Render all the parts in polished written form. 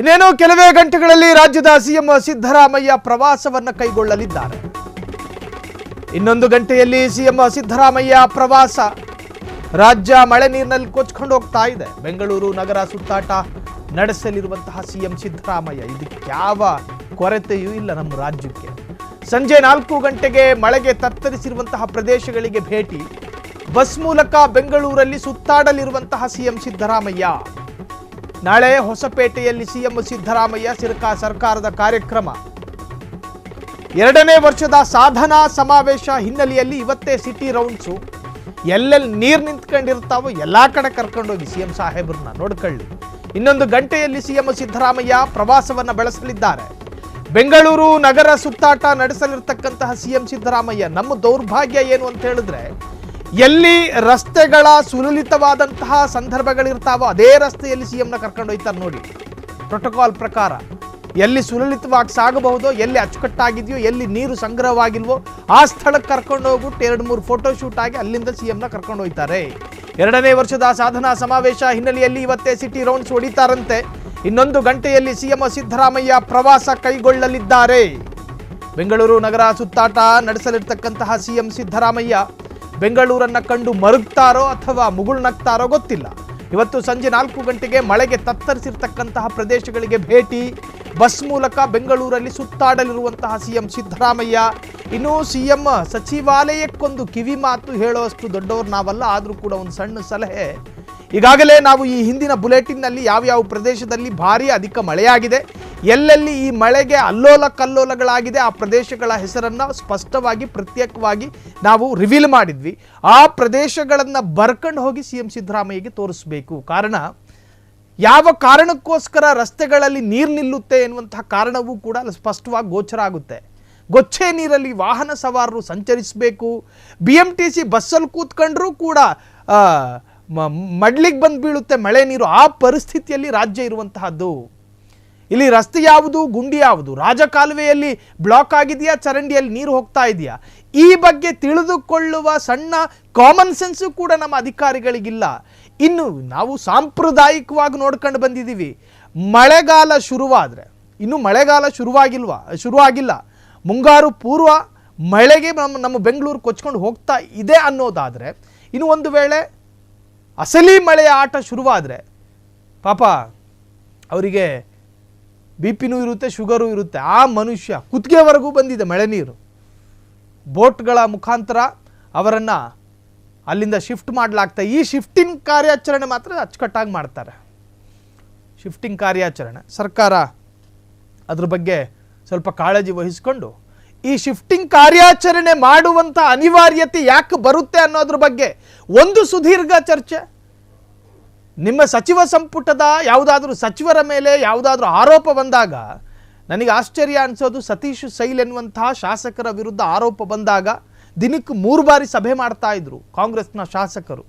ಇನ್ನೇನು ಕೆಲವೇ ಗಂಟೆಗಳಲ್ಲಿ ರಾಜ್ಯದ ಸಿಎಂ ಸಿದ್ದರಾಮಯ್ಯ ಪ್ರವಾಸವನ್ನು ಕೈಗೊಳ್ಳಲಿದ್ದಾರೆ. ಇನ್ನೊಂದು ಗಂಟೆಯಲ್ಲಿ ಸಿಎಂ ಸಿದ್ದರಾಮಯ್ಯ ಪ್ರವಾಸ. ರಾಜ್ಯ ಮಳೆ ನೀರಿನಲ್ಲಿ ಕೊಚ್ಕೊಂಡು ಹೋಗ್ತಾ ಇದೆ. ಬೆಂಗಳೂರು ನಗರ ಸುತ್ತಾಟ ನಡೆಸಲಿರುವಂತಹ ಸಿಎಂ ಸಿದ್ದರಾಮಯ್ಯ. ಇದಕ್ಕೆ ಯಾವ ಕೊರತೆಯೂ ಇಲ್ಲ ನಮ್ಮ ರಾಜ್ಯಕ್ಕೆ. ಸಂಜೆ 4 ಗಂಟೆಗೆ ಮಳೆಗೆ ತತ್ತರಿಸಿರುವಂತಹ ಪ್ರದೇಶಗಳಿಗೆ ಭೇಟಿ. ಬಸ್ ಮೂಲಕ ಬೆಂಗಳೂರಲ್ಲಿ ಸುತ್ತಾಡಲಿರುವಂತಹ ಸಿಎಂ ಸಿದ್ದರಾಮಯ್ಯ. ನಾಳೆ ಹೊಸಪೇಟೆಯಲ್ಲಿ ಸಿಎಂ ಸಿದ್ದರಾಮಯ್ಯ ಸರ್ಕಾರದ ಕಾರ್ಯಕ್ರಮ. 2ನೇ ವರ್ಷದ ಸಾಧನಾ ಸಮಾವೇಶ ಹಿನ್ನೆಲೆಯಲ್ಲಿ ಇವತ್ತೇ ಸಿಟಿ ರೌಂಡ್ಸು. ಎಲ್ಲೆಲ್ಲಿ ನೀರು ನಿಂತ್ಕೊಂಡಿರ್ತಾವೋ ಎಲ್ಲಾ ಕಡೆ ಕರ್ಕೊಂಡೋಗಿ ಸಿಎಂ ಸಾಹೇಬ್ರನ್ನ ನೋಡ್ಕೊಳ್ಳಿ. ಇನ್ನೊಂದು ಗಂಟೆಯಲ್ಲಿ ಸಿಎಂ ಸಿದ್ದರಾಮಯ್ಯ ಪ್ರವಾಸವನ್ನ ಬೆಳೆಸಲಿದ್ದಾರೆ. ಬೆಂಗಳೂರು ನಗರ ಸುತ್ತಾಟ ನಡೆಸಲಿರ್ತಕ್ಕಂತಹ ಸಿಎಂ ಸಿದ್ದರಾಮಯ್ಯ. ನಮ್ಮ ದೌರ್ಭಾಗ್ಯ ಏನು ಅಂತ ಹೇಳಿದ್ರೆ, ಎಲ್ಲಿ ರಸ್ತೆಗಳ ಸುಲಲಿತವಾದಂತಹ ಸಂದರ್ಭಗಳಿರ್ತಾವೋ ಅದೇ ರಸ್ತೆಯಲ್ಲಿ ಸಿಎಂನ ಕರ್ಕೊಂಡು ಹೋಗ್ತಾರೆ ನೋಡಿ. ಪ್ರೋಟೋಕಾಲ್ ಪ್ರಕಾರ ಎಲ್ಲಿ ಸುಲಲಿತವಾಗಿ ಸಾಗಬಹುದೋ, ಎಲ್ಲಿ ಅಚ್ಚುಕಟ್ಟಾಗಿದೆಯೋ, ಎಲ್ಲಿ ನೀರು ಸಂಗ್ರಹವಾಗಿಲ್ವೋ ಆ ಸ್ಥಳಕ್ಕೆ ಕರ್ಕೊಂಡು ಹೋಗ್ಬಿಟ್ಟು 2-3 ಫೋಟೋ ಶೂಟ್ ಆಗಿ ಅಲ್ಲಿಂದ ಸಿಎಂನ ಕರ್ಕೊಂಡು ಹೋಗ್ತಾರೆ. 2ನೇ ವರ್ಷದ ಸಾಧನಾ ಸಮಾವೇಶ ಹಿನ್ನೆಲೆಯಲ್ಲಿ ಇವತ್ತೇ ಸಿಟಿ ರೌಂಡ್ಸ್ ಹೊಡಿತಾರಂತೆ. ಇನ್ನೊಂದು ಗಂಟೆಯಲ್ಲಿ ಸಿಎಂ ಸಿದ್ದರಾಮಯ್ಯ ಪ್ರವಾಸ ಕೈಗೊಳ್ಳಲಿದ್ದಾರೆ. ಬೆಂಗಳೂರು ನಗರ ಸುತ್ತಾಟ ನಡೆಸಲಿರ್ತಕ್ಕಂತಹ ಸಿಎಂ ಸಿದ್ದರಾಮಯ್ಯ ಬೆಂಗಳೂರನ್ನ ಕಂಡು ಮರುಗ್ತಾರೋ ಅಥವಾ ಮುಗುಳ್ನಗ್ತಾರೋ ಗೊತ್ತಿಲ್ಲ. ಇವತ್ತು ಸಂಜೆ 4 ಗಂಟೆಗೆ ಮಳೆಗೆ ತತ್ತರಿಸಿರ್ತಕ್ಕಂತಹ ಪ್ರದೇಶಗಳಿಗೆ ಭೇಟಿ. ಬಸ್ ಮೂಲಕ ಬೆಂಗಳೂರಲ್ಲಿ ಸುತ್ತಾಡಲಿರುವಂತಹ ಸಿಎಂ ಸಿದ್ದರಾಮಯ್ಯ. ಇನ್ನು ಸಿಎಂ ಸಚಿವಾಲಯಕ್ಕೊಂದು ಕಿವಿ ಮಾತು ಹೇಳುವಷ್ಟು ದೊಡ್ಡವರು ನಾವಲ್ಲ, ಆದರೂ ಕೂಡ ಒಂದು ಸಣ್ಣ ಸಲಹೆ. ಈಗಾಗಲೇ ನಾವು ಈ ಹಿಂದಿನ ಬುಲೆಟಿನ್ನಲ್ಲಿ ಯಾವ್ಯಾವ ಪ್ರದೇಶದಲ್ಲಿ ಭಾರೀ ಅಧಿಕ ಮಳೆಯಾಗಿದೆ, ಎಲ್ಲೆಲ್ಲಿ ಈ ಮಳೆಗೆ ಅಲ್ಲೋಲ ಕಲ್ಲೋಲಗಳಾಗಿದೆ ಆ ಪ್ರದೇಶಗಳ ಹೆಸರನ್ನು ಸ್ಪಷ್ಟವಾಗಿ ಪ್ರತ್ಯೇಕವಾಗಿ ನಾವು ರಿವೀಲ್ ಮಾಡಿದ್ವಿ. ಆ ಪ್ರದೇಶಗಳನ್ನು ಬರ್ಕೊಂಡು ಹೋಗಿ ಸಿಎಂ ಸಿದ್ದರಾಮಯ್ಯಗೆ ತೋರಿಸಬೇಕು. ಕಾರಣ, ಯಾವ ಕಾರಣಕ್ಕೋಸ್ಕರ ರಸ್ತೆಗಳಲ್ಲಿ ನೀರು ನಿಲ್ಲುತ್ತೆ ಎನ್ನುವಂತಹ ಕಾರಣವೂ ಕೂಡ ಸ್ಪಷ್ಟವಾಗಿ ಗೋಚರ ಆಗುತ್ತೆ. ಗೊಚ್ಚೆ ನೀರಲ್ಲಿ ವಾಹನ ಸವಾರರು ಸಂಚರಿಸಬೇಕು. BMTC ಬಸ್ಸಲ್ಲಿ ಕೂತ್ಕೊಂಡ್ರೂ ಕೂಡ ಮಡ್ಲಿಗೆ ಬಂದು ಬೀಳುತ್ತೆ ಮಳೆ ನೀರು. ಆ ಪರಿಸ್ಥಿತಿಯಲ್ಲಿ ರಾಜ್ಯ ಇರುವಂತಹದ್ದು. ಇಲ್ಲಿ ರಸ್ತೆ ಯಾವುದು, ಗುಂಡಿ ಯಾವುದು, ರಾಜಕಾಲುವೆಯಲ್ಲಿ ಬ್ಲಾಕ್ ಆಗಿದೆಯಾ, ಚರಂಡಿಯಲ್ಲಿ ನೀರು ಹೋಗ್ತಾ ಇದೆಯಾ, ಈ ಬಗ್ಗೆ ತಿಳಿದುಕೊಳ್ಳುವ ಸಣ್ಣ ಕಾಮನ್ ಸೆನ್ಸು ಕೂಡ ನಮ್ಮ ಅಧಿಕಾರಿಗಳಿಗಿಲ್ಲ. ಇನ್ನು ನಾವು ಸಾಂಪ್ರದಾಯಿಕವಾಗಿ ನೋಡ್ಕೊಂಡು ಬಂದಿದ್ದೀವಿ. ಮಳೆಗಾಲ ಶುರುವಾದರೆ, ಇನ್ನು ಮಳೆಗಾಲ ಶುರುವಾಗಿಲ್ಲ, ಮುಂಗಾರು ಪೂರ್ವ ಮಳೆಗೆ ನಮ್ಮ ಬೆಂಗಳೂರು ಕೊಚ್ಕೊಂಡು ಹೋಗ್ತಾ ಇದೆ ಅನ್ನೋದಾದರೆ, ಇನ್ನು ಒಂದು ವೇಳೆ ಅಸಲಿ ಮಳೆಯ ಆಟ ಶುರುವಾದರೆ ಪಾಪ ಅವರಿಗೆ BP ಇರುತ್ತೆ, ಶುಗರು ಇರುತ್ತೆ. ಆ ಮನುಷ್ಯ ಕುತ್ತಿಗೆವರೆಗೂ ಬಂದಿದೆ ಮಳೆ ನೀರು. ಬೋಟ್ಗಳ ಮುಖಾಂತರ ಅವರನ್ನು ಅಲ್ಲಿಂದ ಶಿಫ್ಟ್ ಮಾಡಲಾಗ್ತಾ. ಈ ಶಿಫ್ಟಿಂಗ್ ಕಾರ್ಯಾಚರಣೆ ಮಾತ್ರ ಅಚ್ಚುಕಟ್ಟಾಗಿ ಮಾಡ್ತಾರೆ. ಶಿಫ್ಟಿಂಗ್ ಕಾರ್ಯಾಚರಣೆ ಸರ್ಕಾರ ಅದ್ರ ಬಗ್ಗೆ ಸ್ವಲ್ಪ ಕಾಳಜಿ ವಹಿಸಿಕೊಂಡು ಈ ಶಿಫ್ಟಿಂಗ್ ಕಾರ್ಯಾಚರಣೆ ಮಾಡುವಂಥ ಅನಿವಾರ್ಯತೆ ಯಾಕೆ ಬರುತ್ತೆ ಅನ್ನೋದ್ರ ಬಗ್ಗೆ ಒಂದು ಸುದೀರ್ಘ ಚರ್ಚೆ. ನಿಮ್ಮ ಸಚಿವ ಸಂಪುಟದ ಯಾವುದಾದ್ರೂ ಸಚಿವರ ಮೇಲೆ ಯಾವುದಾದ್ರೂ ಆರೋಪ ಬಂದಾಗ ನನಗೆ ಆಶ್ಚರ್ಯ ಅನಿಸೋದು, ಸತೀಶ್ ಸೈಲ್ ಎನ್ನುವಂತಹ ಶಾಸಕರ ವಿರುದ್ಧ ಆರೋಪ ಬಂದಾಗ ದಿನಕ್ಕೆ 3 ಬಾರಿ ಸಭೆ ಮಾಡ್ತಾ ಇದ್ರು ಕಾಂಗ್ರೆಸ್ನ ಶಾಸಕರು.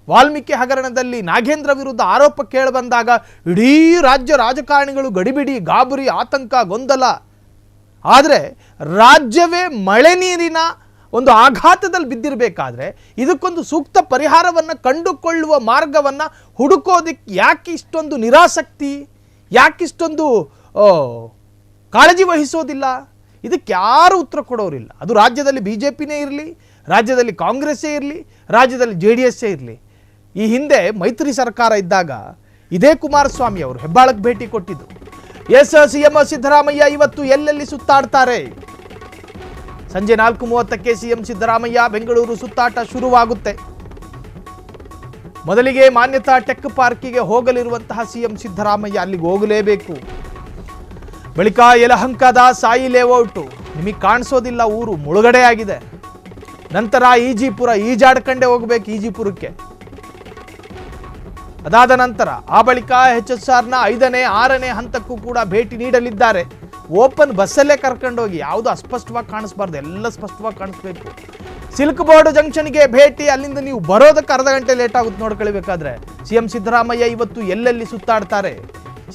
ವಾಲ್ಮೀಕಿ ಹಗರಣದಲ್ಲಿ ನಾಗೇಂದ್ರ ವಿರುದ್ಧ ಆರೋಪ ಕೇಳಿ ಬಂದಾಗ ಇಡೀ ರಾಜ್ಯ ರಾಜಕಾರಣಿಗಳು ಗಡಿಬಿಡಿ, ಗಾಬರಿ, ಆತಂಕ, ಗೊಂದಲ. ಆದರೆ ರಾಜ್ಯವೇ ಮಳೆ ನೀರಿನ ಒಂದು ಆಘಾತದಲ್ಲಿ ಬಿದ್ದಿರಬೇಕಾದ್ರೆ ಇದಕ್ಕೊಂದು ಸೂಕ್ತ ಪರಿಹಾರವನ್ನು ಕಂಡುಕೊಳ್ಳುವ ಮಾರ್ಗವನ್ನು ಹುಡುಕೋದಕ್ಕೆ ಯಾಕೆ ಇಷ್ಟೊಂದು ನಿರಾಸಕ್ತಿ, ಯಾಕಿಷ್ಟೊಂದು ಕಾಳಜಿ ವಹಿಸೋದಿಲ್ಲ? ಇದಕ್ಕೆ ಯಾರು ಉತ್ತರ ಕೊಡೋರಿಲ್ಲ. ಅದು ರಾಜ್ಯದಲ್ಲಿ BJPನೇ ಇರಲಿ, ರಾಜ್ಯದಲ್ಲಿ ಕಾಂಗ್ರೆಸ್ಸೇ ಇರಲಿ, ರಾಜ್ಯದಲ್ಲಿ JDS ಇರಲಿ. ಈ ಹಿಂದೆ ಮೈತ್ರಿ ಸರ್ಕಾರ ಇದ್ದಾಗ ಇದೇ ಕುಮಾರಸ್ವಾಮಿ ಅವರು ಹೆಬ್ಬಾಳಕ್ಕೆ ಭೇಟಿ ಕೊಟ್ಟಿದ್ದು. ಸಿಎಂ ಸಿದ್ದರಾಮಯ್ಯ ಇವತ್ತು ಎಲ್ಲೆಲ್ಲಿ ಸುತ್ತಾಡ್ತಾರೆ? ಸಂಜೆ 4:30ಕ್ಕೆ ಸಿಎಂ ಸಿದ್ದರಾಮಯ್ಯ ಬೆಂಗಳೂರು ಸುತ್ತಾಟ ಶುರುವಾಗುತ್ತೆ. ಮೊದಲಿಗೆ ಮಾನ್ಯತಾ ಟೆಕ್ ಪಾರ್ಕಿಗೆ ಹೋಗಲಿರುವಂತಹ ಸಿಎಂ ಸಿದ್ದರಾಮಯ್ಯ ಅಲ್ಲಿಗೆ ಹೋಗಲೇಬೇಕು. ಬಳಿಕ ಯಲಹಂಕದ ಸಾಯಿ ಲೇಔಟ್, ನಿಮಗೆ ಕಾಣಿಸೋದಿಲ್ಲ, ಊರು ಮುಳುಗಡೆ ಆಗಿದೆ. ನಂತರ ಈಜಿಪುರ, ಈಜಾಡ್ಕಂಡೇ ಹೋಗಬೇಕು ಈಜಿಪುರಕ್ಕೆ. ಅದಾದ ನಂತರ ಆ ಬಳಿಕ HSRನ 5ನೇ 6ನೇ ಹಂತಕ್ಕೂ ಕೂಡ ಭೇಟಿ ನೀಡಲಿದ್ದಾರೆ. ಓಪನ್ ಬಸ್ಸಲ್ಲೇ ಕರ್ಕೊಂಡೋಗಿ, ಯಾವುದು ಅಸ್ಪಷ್ಟವಾಗಿ ಕಾಣಿಸ್ಬಾರ್ದು, ಎಲ್ಲ ಸ್ಪಷ್ಟವಾಗಿ ಕಾಣಿಸ್ಬೇಕು. ಸಿಲ್ಕ್ ಬೋರ್ಡ್ ಜಂಕ್ಷನ್ಗೆ ಭೇಟಿ, ಅಲ್ಲಿಂದ ನೀವು ಬರೋದಕ್ಕೆ ಅರ್ಧ ಗಂಟೆ ಲೇಟ್ ಆಗುತ್ತೆ ನೋಡ್ಕೊಳ್ಬೇಕಾದ್ರೆ. ಸಿಎಂ ಸಿದ್ದರಾಮಯ್ಯ ಇವತ್ತು ಎಲ್ಲೆಲ್ಲಿ ಸುತ್ತಾಡ್ತಾರೆ?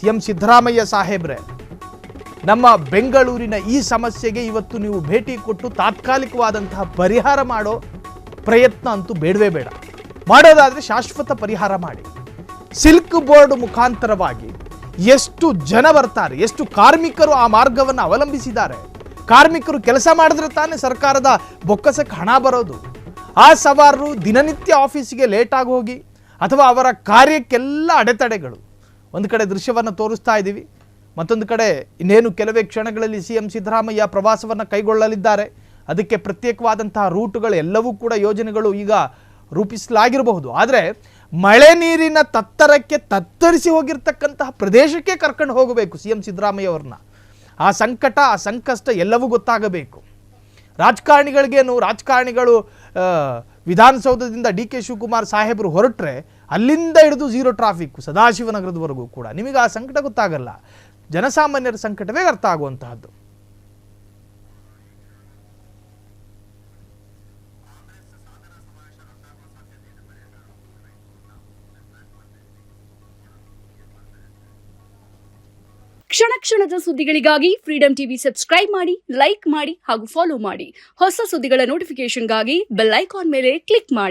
ಸಿಎಂ ಸಿದ್ದರಾಮಯ್ಯ ಸಾಹೇಬ್ರೆ, ನಮ್ಮ ಬೆಂಗಳೂರಿನ ಈ ಸಮಸ್ಯೆಗೆ ಇವತ್ತು ನೀವು ಭೇಟಿ ಕೊಟ್ಟು ತಾತ್ಕಾಲಿಕವಾದಂತಹ ಪರಿಹಾರ ಮಾಡೋ ಪ್ರಯತ್ನ ಅಂತೂ ಬೇಡವೇ ಬೇಡ. ಮಾಡೋದಾದರೆ ಶಾಶ್ವತ ಪರಿಹಾರ ಮಾಡಿ. ಸಿಲ್ಕ್ ಬೋರ್ಡ್ ಮುಖಾಂತರವಾಗಿ ಎಷ್ಟು ಜನ ಬರ್ತಾರೆ, ಎಷ್ಟು ಕಾರ್ಮಿಕರು ಆ ಮಾರ್ಗವನ್ನು ಅವಲಂಬಿಸಿದ್ದಾರೆ. ಕಾರ್ಮಿಕರು ಕೆಲಸ ಮಾಡಿದ್ರೆ ತಾನೇ ಸರ್ಕಾರದ ಬೊಕ್ಕಸಕ್ಕೆ ಹಣ ಬರೋದು. ಆ ಸವಾರರು ದಿನನಿತ್ಯ ಆಫೀಸಿಗೆ ಲೇಟಾಗಿ ಹೋಗಿ ಅಥವಾ ಅವರ ಕಾರ್ಯಕ್ಕೆಲ್ಲ ಅಡೆತಡೆಗಳು. ಒಂದು ಕಡೆ ದೃಶ್ಯವನ್ನು ತೋರಿಸ್ತಾ ಇದ್ದೀವಿ, ಮತ್ತೊಂದು ಕಡೆ ಇನ್ನೇನು ಕೆಲವೇ ಕ್ಷಣಗಳಲ್ಲಿ CM ಸಿದ್ದರಾಮಯ್ಯ ಪ್ರವಾಸವನ್ನು ಕೈಗೊಳ್ಳಲಿದ್ದಾರೆ. ಅದಕ್ಕೆ ಪ್ರತ್ಯೇಕವಾದಂತಹ ರೂಟುಗಳು ಎಲ್ಲವೂ ಕೂಡ ಯೋಜನೆಗಳು ಈಗ ರೂಪಿಸಲಾಗಿರಬಹುದು. ಆದರೆ ಮಳೆ ನೀರಿನ ತತ್ತರಕ್ಕೆ ತತ್ತರಿಸಿ ಹೋಗಿರ್ತಕ್ಕಂತಹ ಪ್ರದೇಶಕ್ಕೆ ಕರ್ಕೊಂಡು ಹೋಗಬೇಕು CM ಸಿದ್ದರಾಮಯ್ಯ ಅವ್ರನ್ನ. ಆ ಸಂಕಟ, ಆ ಸಂಕಷ್ಟ ಎಲ್ಲವೂ ಗೊತ್ತಾಗಬೇಕು. ರಾಜಕಾರಣಿಗಳು ವಿಧಾನಸೌಧದಿಂದ DK ಶಿವಕುಮಾರ್ ಸಾಹೇಬರು ಹೊರಟ್ರೆ ಅಲ್ಲಿಂದ ಹಿಡಿದು 0 ಟ್ರಾಫಿಕ್ ಸದಾಶಿವನಗರದವರೆಗೂ ಕೂಡ ನಿಮಗೆ ಆ ಸಂಕಟ ಗೊತ್ತಾಗಲ್ಲ. ಜನಸಾಮಾನ್ಯರ ಸಂಕಟವೇ ಅರ್ಥ ಆಗುವಂತಹದ್ದು. ಕ್ಷಣ ಕ್ಷಣದ ಸುದ್ದಿಗಳಿಗಾಗಿ ಫ್ರೀಡಂ ಟಿವಿ ಸಬ್ಸ್ಕ್ರೈಬ್ ಮಾಡಿ, ಲೈಕ್ ಮಾಡಿ ಹಾಗೂ ಫಾಲೋ ಮಾಡಿ. ಹೊಸ ಸುದ್ದಿಗಳ ನೋಟಿಫಿಕೇಶನ್ಗಾಗಿ ಬೆಲ್ ಐಕಾನ್ ಮೇಲೆ ಕ್ಲಿಕ್ ಮಾಡಿ.